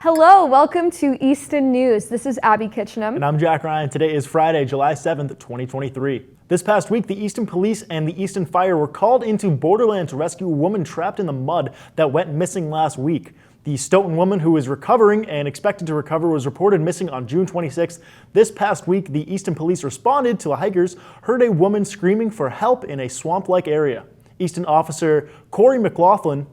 Hello, welcome to Easton News. This is Abbie Kitchenham. And I'm Jack Ryan. Today is Friday, July 7th, 2023. This past week, the Easton Police and the Easton Fire were called into Borderland to rescue a woman trapped in the mud that went missing last week. The Stoughton woman, who is recovering and expected to recover, was reported missing on June 26th. This past week, the Easton Police responded to hikers heard a woman screaming for help in a swamp-like area. Easton Officer Corey McLaughlin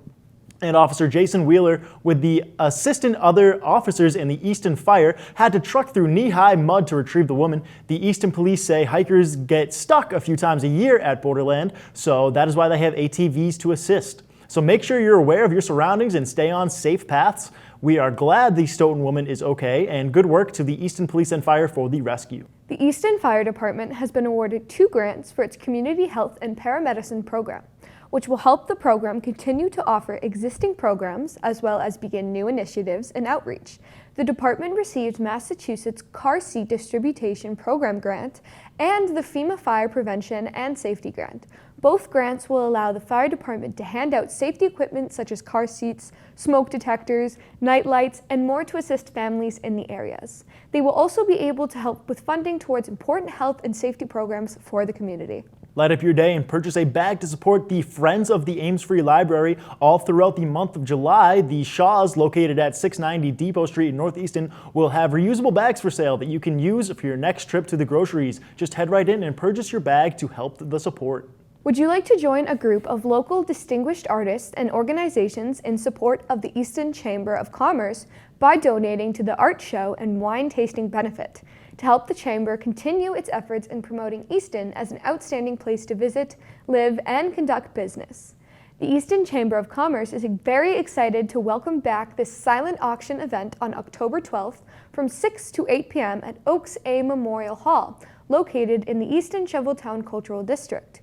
and Officer Jason Wheeler, with the assistant other officers in the Easton Fire, had to truck through knee-high mud to retrieve the woman. The Easton Police say hikers get stuck a few times a year at Borderland, so that is why they have ATVs to assist. So make sure you're aware of your surroundings and stay on safe paths. We are glad the Stoughton woman is okay, and good work to the Easton Police and Fire for the rescue. The Easton Fire Department has been awarded 2 grants for its Community Health and Paramedicine program, which will help the program continue to offer existing programs as well as begin new initiatives and outreach. The department received Massachusetts Car Seat Distribution Program Grant and the FEMA Fire Prevention and Safety Grant. Both grants will allow the fire department to hand out safety equipment such as car seats, smoke detectors, night lights, and more to assist families in the areas. They will also be able to help with funding towards important health and safety programs for the community. Light up your day and purchase a bag to support the Friends of the Ames Free Library. All throughout the month of July, the Shaws, located at 690 Depot Street in North Easton, will have reusable bags for sale that you can use for your next trip to the groceries. Just head right in and purchase your bag to help the support. Would you like to join a group of local distinguished artists and organizations in support of the Easton Chamber of Commerce by donating to the art show and wine tasting benefit to help the Chamber continue its efforts in promoting Easton as an outstanding place to visit, live, and conduct business? The Easton Chamber of Commerce is very excited to welcome back this silent auction event on October 12th from 6 to 8 p.m. at Oaks A Memorial Hall, located in the Easton Shoveltown Cultural District.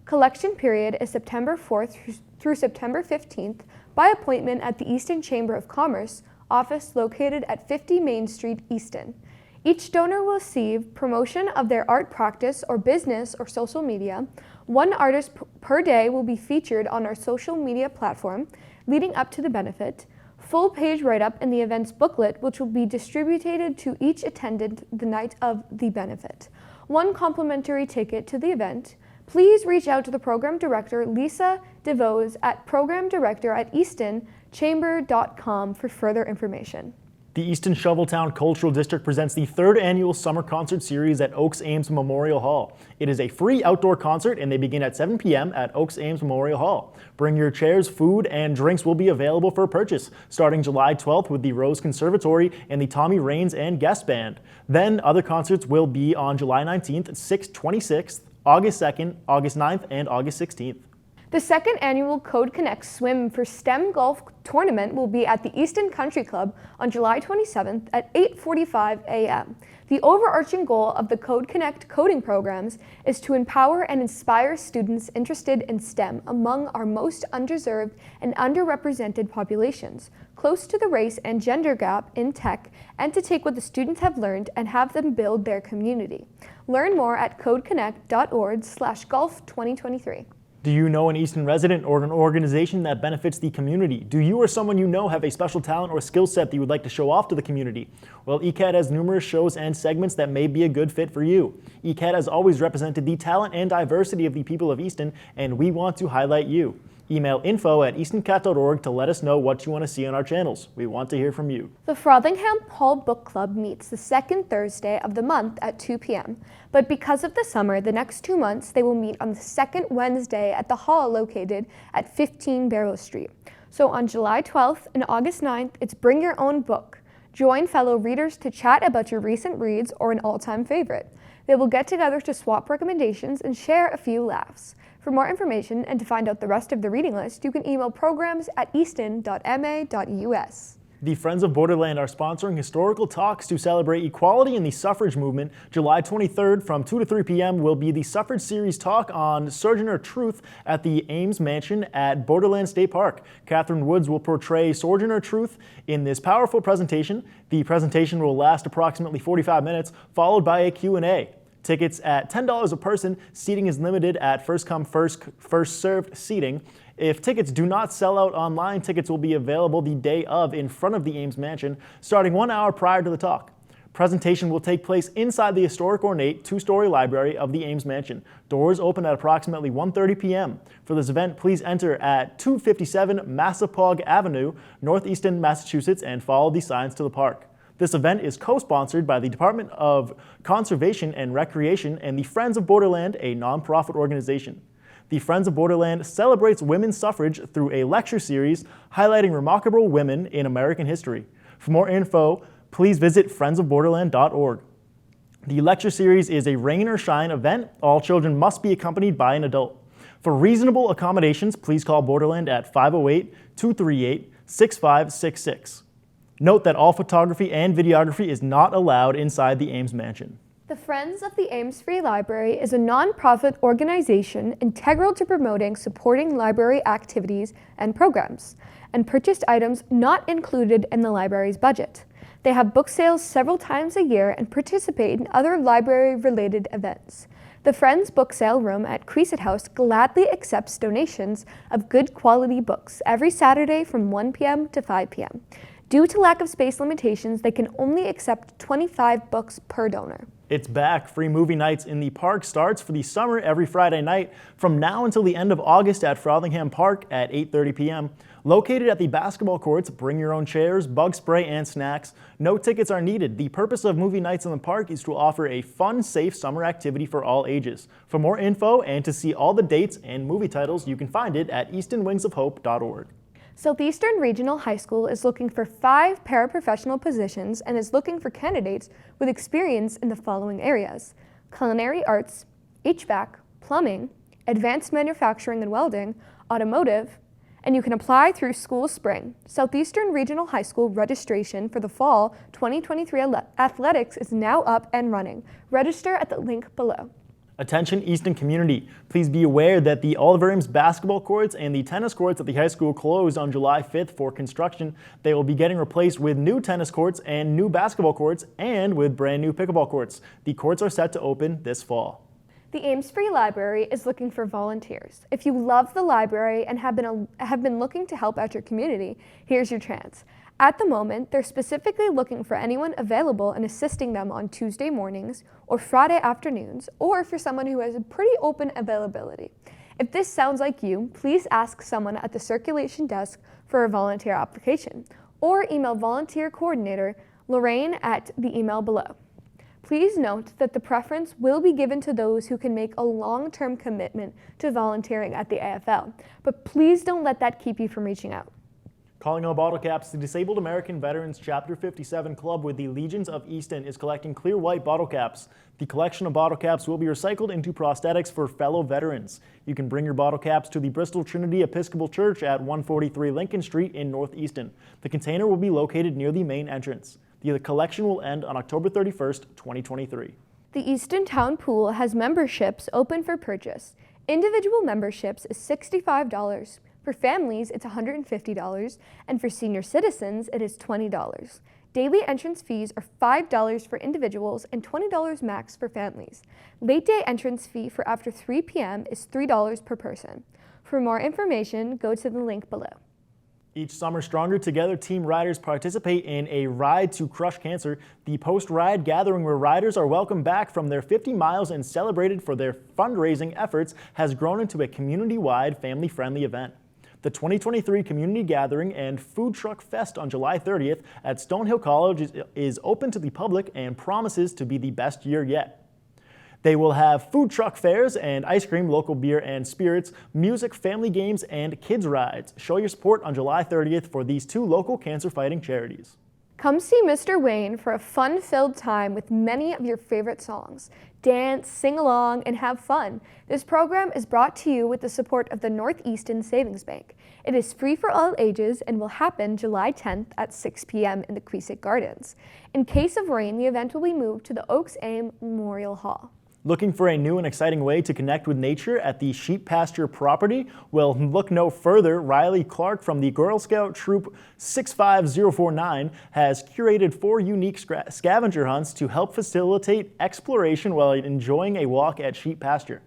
Collection period is September 4th through September 15th by appointment at the Easton Chamber of Commerce office located at 50 Main Street, Easton. Each donor will receive promotion of their art practice or business or social media. 1 artist per day will be featured on our social media platform leading up to the benefit. Full page write-up in the event's booklet, which will be distributed to each attendant the night of the benefit. 1 complimentary ticket to the event. Please reach out to the Program Director, Lisa DeVos, at programdirector@eastonchamber.com for further information. The Easton Shoveltown Cultural District presents the 3rd annual summer concert series at Oaks Ames Memorial Hall. It is a free outdoor concert and they begin at 7 p.m. at Oaks Ames Memorial Hall. Bring your chairs, food, and drinks will be available for purchase starting July 12th with the Rose Conservatory and the Tommy Raines and Guest Band. Then other concerts will be on July 19th, 6th, 26th, August 2nd, August 9th, and August 16th. The 2nd annual Code Connect Swim for STEM Golf Tournament will be at the Easton Country Club on July 27th at 8:45 a.m. The overarching goal of the Code Connect coding programs is to empower and inspire students interested in STEM among our most underserved and underrepresented populations, close to the race and gender gap in tech, and to take what the students have learned and have them build their community. Learn more at codeconnect.org/golf2023. Do you know an Easton resident or an organization that benefits the community? Do you or someone you know have a special talent or skill set that you would like to show off to the community? Well, ECAT has numerous shows and segments that may be a good fit for you. ECAT has always represented the talent and diversity of the people of Easton, and we want to highlight you. Email info@eastoncat.org to let us know what you want to see on our channels. We want to hear from you. The Frothingham Hall Book Club meets the 2nd Thursday of the month at 2 p.m. But because of the summer, the next 2 months, they will meet on the 2nd Wednesday at the hall located at 15 Barrow Street. So on July 12th and August 9th, it's Bring Your Own Book. Join fellow readers to chat about your recent reads or an all-time favorite. They will get together to swap recommendations and share a few laughs. For more information and to find out the rest of the reading list, you can email programs@easton.ma.us. The Friends of Borderland are sponsoring historical talks to celebrate equality in the suffrage movement. July 23rd from 2 to 3 p.m. will be the Suffrage Series talk on Sojourner Truth at the Ames Mansion at Borderland State Park. Catherine Woods will portray Sojourner Truth in this powerful presentation. The presentation will last approximately 45 minutes, followed by a Q&A. Tickets at $10 a person. Seating is limited at first come, first served seating. If tickets do not sell out online, tickets will be available the day of in front of the Ames Mansion, starting 1 hour prior to the talk. Presentation will take place inside the historic ornate two-story library of the Ames Mansion. Doors open at approximately 1:30 p.m. For this event, please enter at 257 Massapauga Avenue, Northeastern Massachusetts, and follow the signs to the park. This event is co-sponsored by the Department of Conservation and Recreation and the Friends of Borderland, a nonprofit organization. The Friends of Borderland celebrates women's suffrage through a lecture series highlighting remarkable women in American history. For more info, please visit friendsofborderland.org. The lecture series is a rain or shine event. All children must be accompanied by an adult. For reasonable accommodations, please call Borderland at 508-238-6566. Note that all photography and videography is not allowed inside the Ames Mansion. The Friends of the Ames Free Library is a nonprofit organization integral to promoting, supporting library activities and programs, and purchased items not included in the library's budget. They have book sales several times a year and participate in other library-related events. The Friends Book Sale Room at Creasett House gladly accepts donations of good quality books every Saturday from 1 p.m. to 5 p.m. Due to lack of space limitations, they can only accept 25 books per donor. It's back. Free movie nights in the park starts for the summer every Friday night from now until the end of August at Frothingham Park at 8:30 p.m. Located at the basketball courts, bring your own chairs, bug spray, and snacks. No tickets are needed. The purpose of movie nights in the park is to offer a fun, safe summer activity for all ages. For more info and to see all the dates and movie titles, you can find it at eastonwingsofhope.org. Southeastern Regional High School is looking for 5 paraprofessional positions and is looking for candidates with experience in the following areas: culinary arts, HVAC, plumbing, advanced manufacturing and welding, automotive, and you can apply through school spring. Southeastern Regional High School registration for the fall 2023 athletics is now up and running. Register at the link below. Attention Easton community, please be aware that the Oliver Ames basketball courts and the tennis courts at the high school closed on July 5th for construction. They will be getting replaced with new tennis courts and new basketball courts and with brand new pickleball courts. The courts are set to open this fall. The Ames Free Library is looking for volunteers. If you love the library and have been looking to help out your community, here's your chance. At the moment, they're specifically looking for anyone available and assisting them on Tuesday mornings or Friday afternoons, or for someone who has a pretty open availability. If this sounds like you, please ask someone at the circulation desk for a volunteer application, or email volunteer coordinator Lorraine at the email below. Please note that the preference will be given to those who can make a long-term commitment to volunteering at the AFL, but please don't let that keep you from reaching out. Calling all bottle caps, the Disabled American Veterans Chapter 57 Club with the Legions of Easton is collecting clear white bottle caps. The collection of bottle caps will be recycled into prosthetics for fellow veterans. You can bring your bottle caps to the Bristol Trinity Episcopal Church at 143 Lincoln Street in North Easton. The container will be located near the main entrance. The collection will end on October 31st, 2023. The Easton Town Pool has memberships open for purchase. Individual memberships is $65. For families, it's $150, and for senior citizens, it is $20. Daily entrance fees are $5 for individuals and $20 max for families. Late day entrance fee for after 3 p.m. is $3 per person. For more information, go to the link below. Each summer, Stronger Together team riders participate in a Ride to Crush Cancer, the post-ride gathering where riders are welcomed back from their 50 miles and celebrated for their fundraising efforts has grown into a community-wide, family-friendly event. The 2023 Community Gathering and Food Truck Fest on July 30th at Stonehill College is open to the public and promises to be the best year yet. They will have food truck fairs and ice cream, local beer and spirits, music, family games, and kids rides. Show your support on July 30th for these 2 local cancer-fighting charities. Come see Mr. Wayne for a fun-filled time with many of your favorite songs. Dance, sing along, and have fun. This program is brought to you with the support of the Northeastern Savings Bank. It is free for all ages and will happen July 10th at 6 p.m. in the Creasett Gardens. In case of rain, the event will be moved to the Oaks Ames Memorial Hall. Looking for a new and exciting way to connect with nature at the sheep pasture property? Well, look no further. Riley Clark from the Girl Scout Troop 65049 has curated 4 unique scavenger hunts to help facilitate exploration while enjoying a walk at sheep pasture.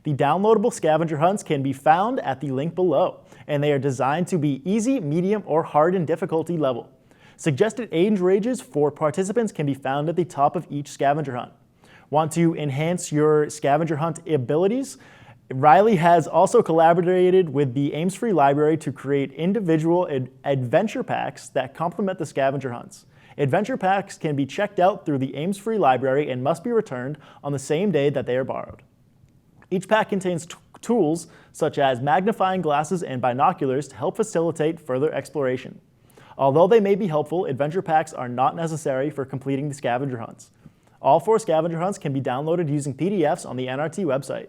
The downloadable scavenger hunts can be found at the link below, and they are designed to be easy, medium, or hard in difficulty level. Suggested age ranges for participants can be found at the top of each scavenger hunt. Want to enhance your scavenger hunt abilities? Riley has also collaborated with the Ames Free Library to create individual adventure packs that complement the scavenger hunts. Adventure packs can be checked out through the Ames Free Library and must be returned on the same day that they are borrowed. Each pack contains tools such as magnifying glasses and binoculars to help facilitate further exploration. Although they may be helpful, adventure packs are not necessary for completing the scavenger hunts. All 4 scavenger hunts can be downloaded using PDFs on the NRT website.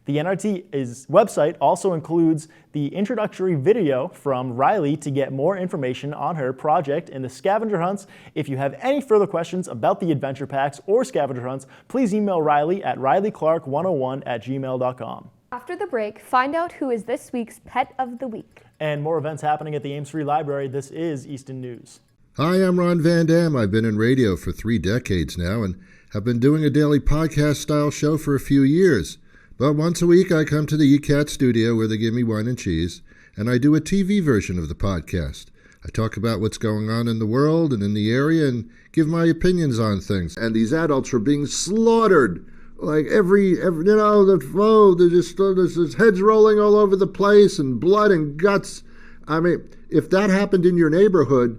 The NRT website also includes the introductory video from Riley to get more information on her project and the scavenger hunts. If you have any further questions about the adventure packs or scavenger hunts, please email Riley at rileyclark101@gmail.com. After the break, find out who is this week's Pet of the Week. And more events happening at the Ames Free Library. This is Easton News. Hi, I'm Ron Van Dam. I've been in radio for 3 decades now and have been doing a daily podcast-style show for a few years. But once a week, I come to the ECAT studio where they give me wine and cheese, and I do a TV version of the podcast. I talk about what's going on in the world and in the area and give my opinions on things. And these adults are being slaughtered. Like every there's heads rolling all over the place and blood and guts. I mean, if that happened in your neighborhood,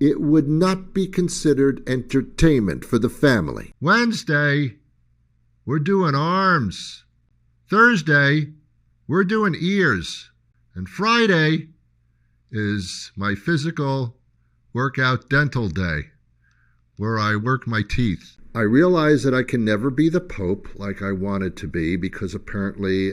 it would not be considered entertainment for the family. Wednesday, we're doing arms. Thursday, we're doing ears. And Friday is my physical workout dental day, where I work my teeth. I realize that I can never be the Pope like I wanted to be because apparently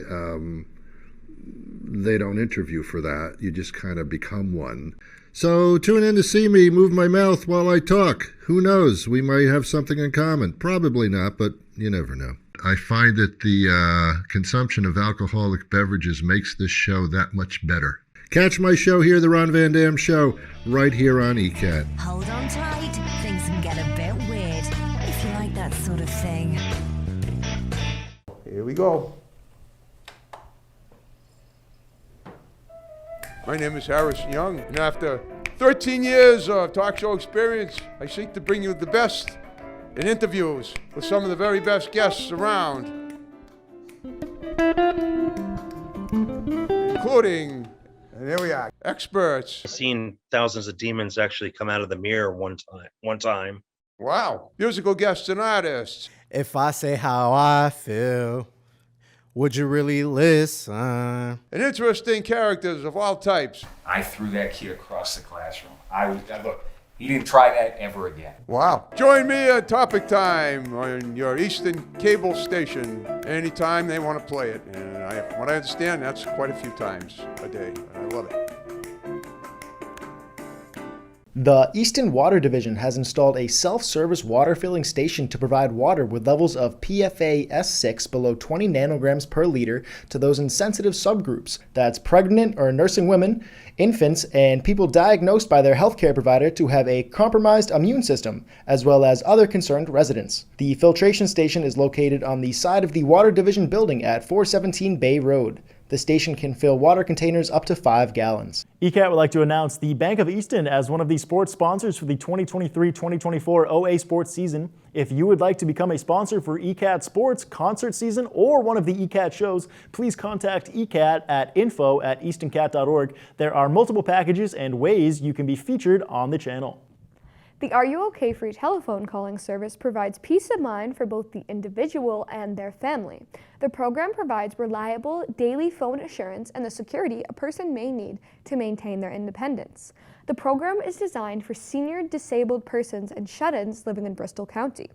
they don't interview for that. You just kind of become one. So tune in to see me move my mouth while I talk. Who knows? We might have something in common. Probably not, but you never know. I find that the consumption of alcoholic beverages makes this show that much better. Catch my show here, The Ron Van Dam Show, right here on ECAT. Hold on tight. Things can get a bit weird if you like that sort of thing. Here we go. My name is Harrison Young, and after 13 years of talk show experience, I seek to bring you the best in interviews with some of the very best guests around, including, and here we are, experts. I've seen thousands of demons actually come out of the mirror one time. Wow. Musical guests and artists. If I say how I feel, would you really listen? And interesting characters of all types. I threw that kid across the classroom. Look, he didn't try that ever again. Wow. Join me at Topic Time on your Easton cable station anytime they want to play it. And from what I understand, that's quite a few times a day. I love it. The Easton Water Division has installed a self-service water filling station to provide water with levels of PFAS6 below 20 nanograms per liter to those in sensitive subgroups. That's pregnant or nursing women, infants, and people diagnosed by their healthcare provider to have a compromised immune system, as well as other concerned residents. The filtration station is located on the side of the Water Division building at 417 Bay Road. The station can fill water containers up to 5 gallons. ECAT would like to announce the Bank of Easton as one of the sports sponsors for the 2023-2024 OA sports season. If you would like to become a sponsor for ECAT Sports concert season or one of the ECAT shows, please contact ECAT at info@eastoncat.org. There are multiple packages and ways you can be featured on the channel. The Are You OK free telephone calling service provides peace of mind for both the individual and their family. The program provides reliable daily phone assurance and the security a person may need to maintain their independence. The program is designed for senior disabled persons and shut-ins living in Bristol County.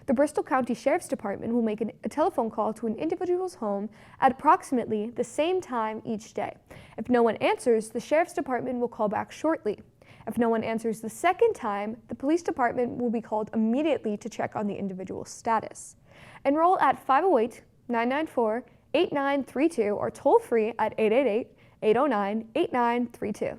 The Bristol County Sheriff's Department will make a telephone call to an individual's home at approximately the same time each day. If no one answers, the Sheriff's Department will call back shortly. If no one answers the second time, the police department will be called immediately to check on the individual's status. Enroll at 508-994-8932 or toll free at 888-809-8932.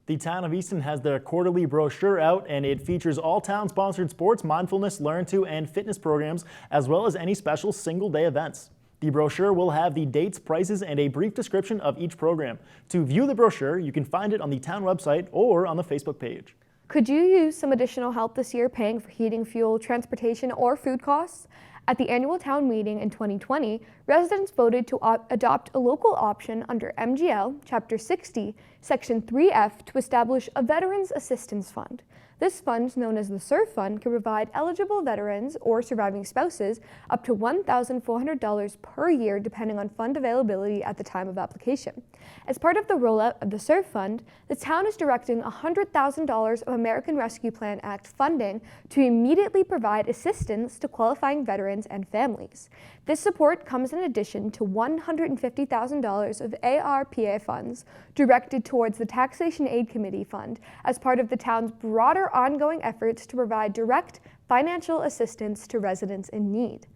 The town of Easton has their quarterly brochure out, and it features all town-sponsored sports, mindfulness, learn to, and fitness programs, as well as any special single-day events. The brochure will have the dates, prices, and a brief description of each program. To view the brochure, you can find it on the town website or on the Facebook page. Could you use some additional help this year paying for heating, fuel, transportation, or food costs? At the annual town meeting in 2020, residents voted to adopt a local option under MGL Chapter 60, Section 3F to establish a Veterans Assistance Fund. This fund, known as the SERV Fund, can provide eligible veterans or surviving spouses up to $1,400 per year depending on fund availability at the time of application. As part of the rollout of the SERV Fund, the town is directing $100,000 of American Rescue Plan Act funding to immediately provide assistance to qualifying veterans and families. This support comes in addition to $150,000 of ARPA funds directed towards the Taxation Aid Committee Fund as part of the town's broader ongoing efforts to provide direct financial assistance to residents in need.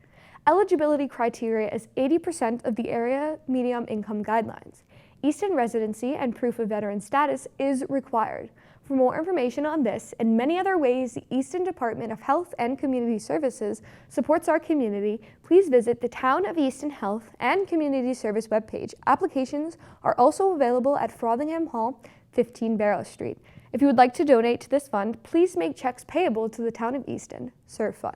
Eligibility criteria is 80% of the area medium income guidelines. Easton residency and proof of veteran status is required. For more information on this and many other ways the Easton Department of Health and Community Services supports our community, please visit the Town of Easton Health and Community Service webpage. Applications are also available at Frothingham Hall, 15 Barrow Street. If you would like to donate to this fund, please make checks payable to the Town of Easton SERV Fund.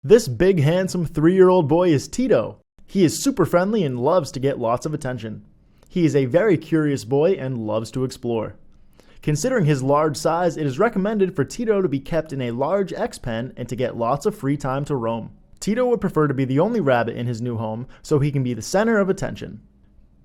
This big, handsome 3-year-old boy is Tito. He is super friendly and loves to get lots of attention. He is a very curious boy and loves to explore. Considering his large size, it is recommended for Tito to be kept in a large X-pen and to get lots of free time to roam. Tito would prefer to be the only rabbit in his new home so he can be the center of attention.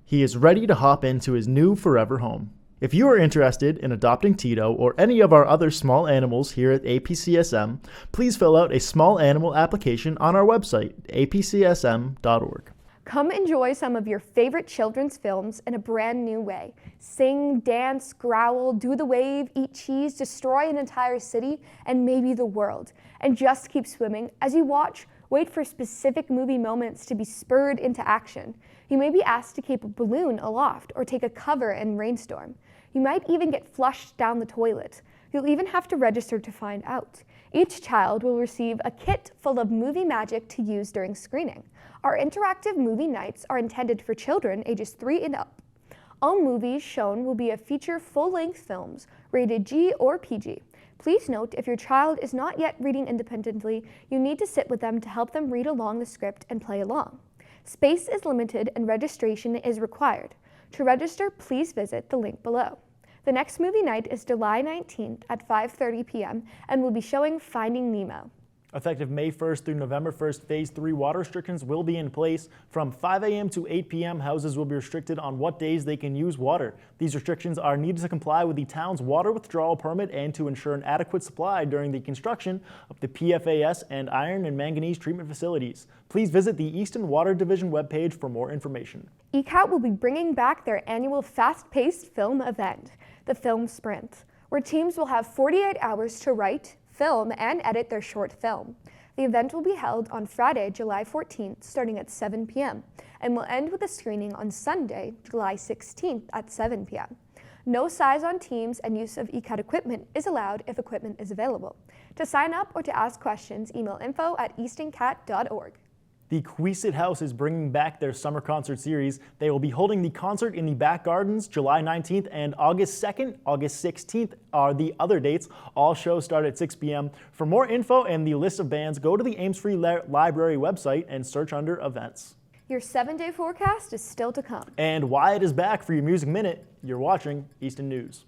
He is ready to hop into his new forever home. If you are interested in adopting Tito or any of our other small animals here at APCSM, please fill out a small animal application on our website, apcsm.org. Come enjoy some of your favorite children's films in a brand new way. Sing, dance, growl, do the wave, eat cheese, destroy an entire city and maybe the world. And just keep swimming. As you watch, wait for specific movie moments to be spurred into action. You may be asked to keep a balloon aloft or take a cover in rainstorm. You might even get flushed down the toilet. You'll even have to register to find out. Each child will receive a kit full of movie magic to use during screening. Our interactive movie nights are intended for children ages 3 and up. All movies shown will be feature full-length films, rated G or PG. Please note, if your child is not yet reading independently, you need to sit with them to help them read along the script and play along. Space is limited and registration is required. To register, please visit the link below. The next movie night is July 19th at 5:30 p.m. and will be showing Finding Nemo. Effective May 1st through November 1st, Phase 3 water restrictions will be in place. From 5 a.m. to 8 p.m., houses will be restricted on what days they can use water. These restrictions are needed to comply with the town's water withdrawal permit and to ensure an adequate supply during the construction of the PFAS and iron and manganese treatment facilities. Please visit the Easton Water Division webpage for more information. ECAT will be bringing back their annual fast-paced film event, the Film Sprint, where teams will have 48 hours to write, film, and edit their short film. The event will be held on Friday, July 14th, starting at 7 p.m., and will end with a screening on Sunday, July 16th at 7 p.m. No size on teams and use of ECAT equipment is allowed if equipment is available. To sign up or to ask questions, email info@eastoncat.org. The Queesit House is bringing back their summer concert series. They will be holding the concert in the back gardens July 19th and August 2nd. August 16th are the other dates. All shows start at 6 p.m. For more info and the list of bands, go to the Ames Free Library website and search under events. Your 7-day forecast is still to come. And Wyatt is back for your Music Minute. You're watching Easton News.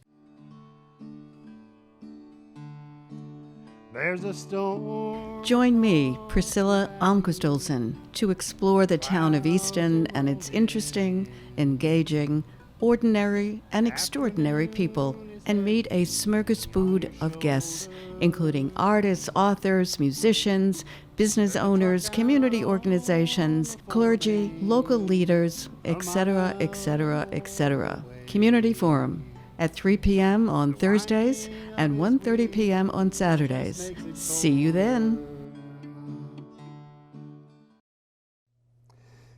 There's a storm. Join me, Priscilla Almquist-Olsen, to explore the town of Easton and its interesting, engaging, ordinary, and extraordinary people, and meet a smorgasbord of guests, including artists, authors, musicians, business owners, community organizations, clergy, local leaders, etc., etc., etc. Community Forum. at 3 p.m. on Thursdays and 1:30 p.m. on Saturdays. See you then.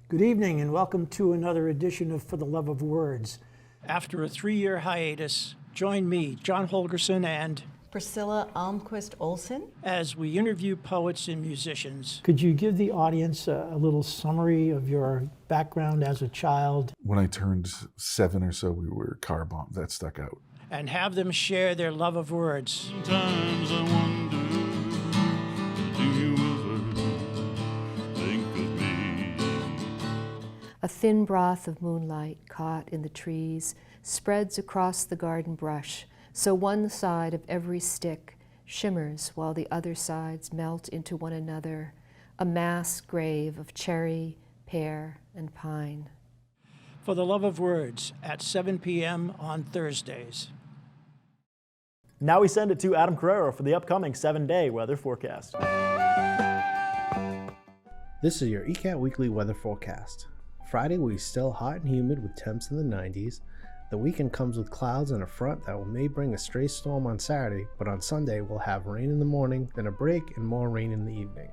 Good evening and welcome to another edition of For the Love of Words. After a 3-year hiatus, join me, John Holgerson, and Priscilla Almquist Olsen, as we interview poets and musicians. Could you give the audience a little summary of your background as a child? When I turned 7 or so, we were car bombed. That stuck out. And have them share their love of words. Sometimes I wonder, do you ever think of me? A thin broth of moonlight caught in the trees spreads across the garden brush, so one side of every stick shimmers while the other sides melt into one another, a mass grave of cherry, pear, and pine. For the Love of Words at 7 p.m. on Thursdays. Now we send it to Adam Carreiro for the upcoming 7-day weather forecast. This is your ECAT Weekly Weather Forecast. Friday will be still hot and humid with temps in the 90s. The weekend comes with clouds and a front that may bring a stray storm on Saturday, but on Sunday we'll have rain in the morning, then a break, and more rain in the evening.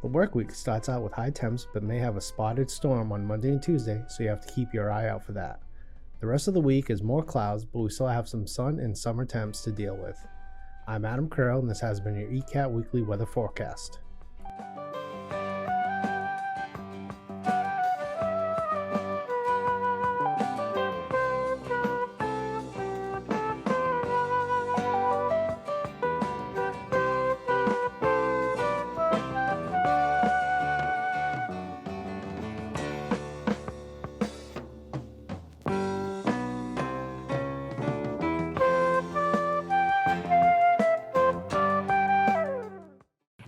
The work week starts out with high temps but may have a spotted storm on Monday and Tuesday, so you have to keep your eye out for that. The rest of the week is more clouds, but we still have some sun and summer temps to deal with. I'm Adam Carreiro, and this has been your ECAT Weekly Weather Forecast.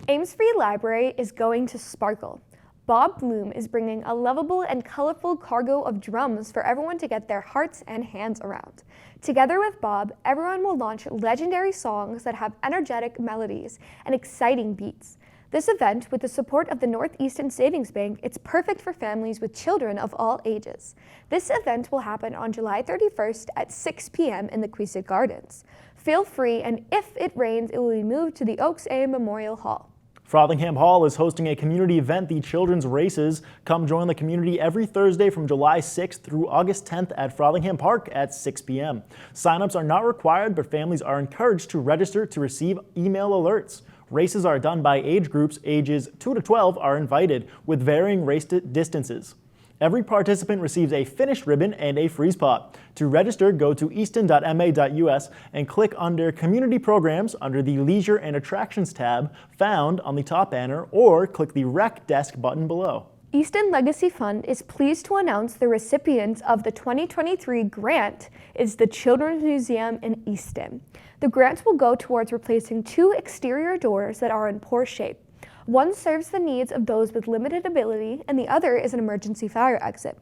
Ames Free Library is going to sparkle. Bob Bloom is bringing a lovable and colorful cargo of drums for everyone to get their hearts and hands around. Together with Bob, everyone will launch legendary songs that have energetic melodies and exciting beats. This event, with the support of the Northeastern Savings Bank, it's perfect for families with children of all ages. This event will happen on July 31st at 6 p.m. in the Queeset Gardens. Feel free, and if it rains, it will be moved to the Oaks A Memorial Hall. Frothingham Hall is hosting a community event, the Children's Races. Come join the community every Thursday from July 6th through August 10th at Frothingham Park at 6 p.m. Sign-ups are not required, but families are encouraged to register to receive email alerts. Races are done by age groups. Ages 2 to 12 are invited, with varying race distances. Every participant receives a finished ribbon and a freeze pot. To register, go to easton.ma.us and click under Community Programs under the Leisure and Attractions tab found on the top banner, or click the Rec Desk button below. Easton Legacy Fund is pleased to announce the recipients of the 2023 grant is the Children's Museum in Easton. The grants will go towards replacing 2 exterior doors that are in poor shape. One serves the needs of those with limited ability, and the other is an emergency fire exit.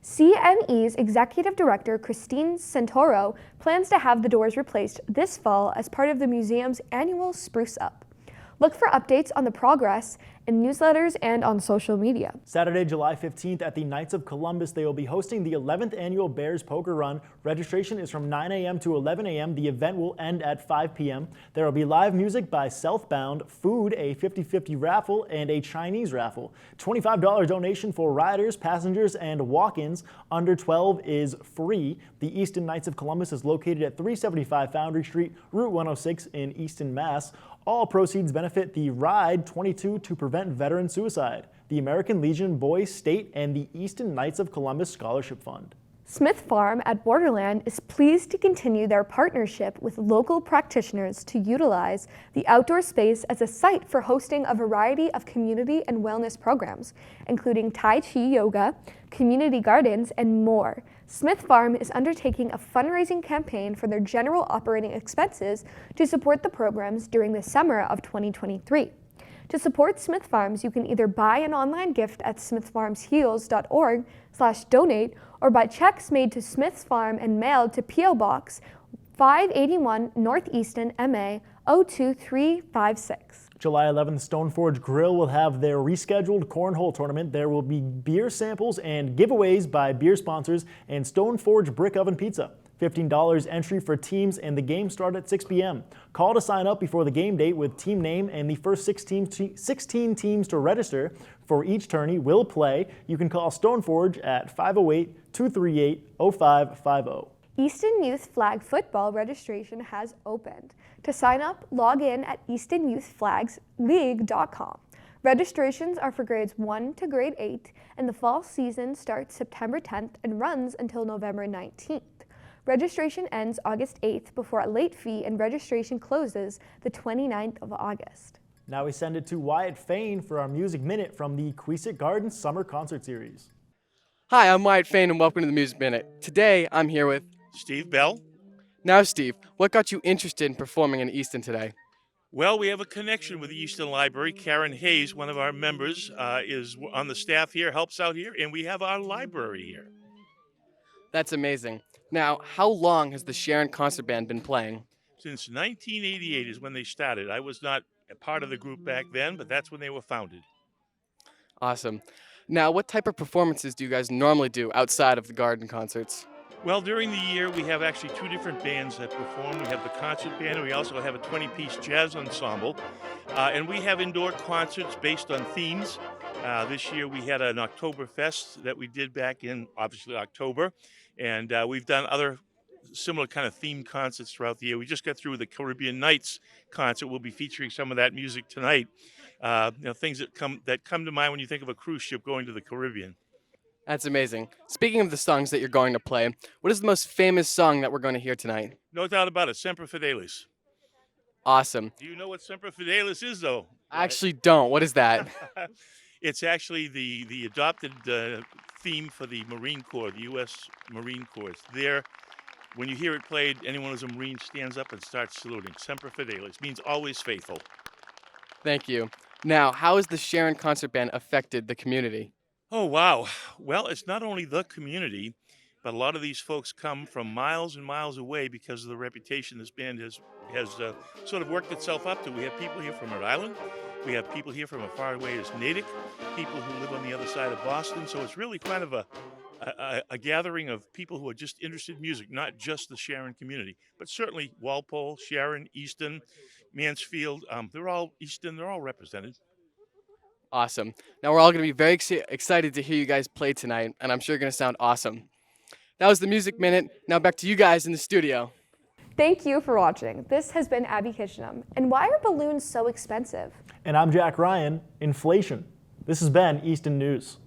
CME's Executive Director, Christine Santoro, plans to have the doors replaced this fall as part of the museum's annual Spruce Up. Look for updates on the progress in newsletters and on social media. Saturday, July 15th at the Knights of Columbus, they will be hosting the 11th Annual Bears Poker Run. Registration is from 9 a.m. to 11 a.m. The event will end at 5 p.m. There will be live music by Southbound, food, a 50-50 raffle, and a Chinese raffle. $25 donation for riders, passengers, and walk-ins. Under 12 is free. The Easton Knights of Columbus is located at 375 Foundry Street, Route 106 in Easton, Mass. All proceeds benefit the Ride 22 to prevent veteran suicide, the American Legion Boys State, and the Easton Knights of Columbus Scholarship Fund. Smith Farm at Borderland is pleased to continue their partnership with local practitioners to utilize the outdoor space as a site for hosting a variety of community and wellness programs, including Tai Chi yoga, community gardens, and more. Smith Farm is undertaking a fundraising campaign for their general operating expenses to support the programs during the summer of 2023. To support Smith Farms, you can either buy an online gift at smithfarmsheals.org/donate or buy checks made to Smith's Farm and mailed to P.O. Box 581 Northeastern, MA 02356. July 11th, Stoneforge Grill will have their rescheduled cornhole tournament. There will be beer samples and giveaways by beer sponsors and Stoneforge Brick Oven Pizza. $15 entry for teams, and the game starts at 6 p.m. Call to sign up before the game date with team name, and the first 16 teams to register for each tourney will play. You can call Stoneforge at 508-238-0550. Easton Youth Flag Football registration has opened. To sign up, log in at eastonyouthflagsleague.com. Registrations are for grades 1 to grade 8, and the fall season starts September 10th and runs until November 19th. Registration ends August 8th before a late fee, and registration closes the 29th of August. Now we send it to Wyatt Fayne for our Music Minute from the Queeset Gardens Summer Concert Series. Hi, I'm Wyatt Fayne and welcome to the Music Minute. Today I'm here with Steve Bell. Now Steve, what got you interested in performing in Easton today? Well, we have a connection with the Easton Library. Karen Hayes, one of our members, is on the staff here, helps out here, and we have our library here. That's amazing. Now, how long has the Sharon Concert Band been playing? Since 1988 is when they started. I was not a part of the group back then, but that's when they were founded. Awesome. Now, what type of performances do you guys normally do outside of the garden concerts? Well, during the year, we have actually two different bands that perform. We have the concert band, and we also have a 20-piece jazz ensemble. And we have indoor concerts based on themes. This year, we had an Oktoberfest that we did back in, obviously, October. And we've done other similar kind of themed concerts throughout the year. We just got through the Caribbean Nights concert. We'll be featuring some of that music tonight. Things that come to mind when you think of a cruise ship going to the Caribbean. That's amazing. Speaking of the songs that you're going to play, what is the most famous song that we're going to hear tonight? No doubt about it, Semper Fidelis. Awesome. Do you know what Semper Fidelis is, though? I actually don't. What is that? It's actually the adopted theme for the Marine Corps, the U.S. Marine Corps. It's there. When you hear it played, anyone who's a Marine stands up and starts saluting. Semper Fidelis means always faithful. Thank you. Now, how has the Sharon Concert Band affected the community? Oh, wow. Well, it's not only the community, but a lot of these folks come from miles and miles away because of the reputation this band has sort of worked itself up to. We have people here from Rhode Island. We have people here from as far away as Natick, people who live on the other side of Boston. So it's really kind of a gathering of people who are just interested in music, not just the Sharon community, but certainly Walpole, Sharon, Easton, Mansfield. They're all Easton. They're all represented. Awesome. Now we're all going to be very excited to hear you guys play tonight, and I'm sure you're going to sound awesome. That was the Music Minute. Now back to you guys in the studio. Thank you for watching. This has been Abbie Kitchenham. And why are balloons so expensive? And I'm Jack Ryan. Inflation. This has been Easton News.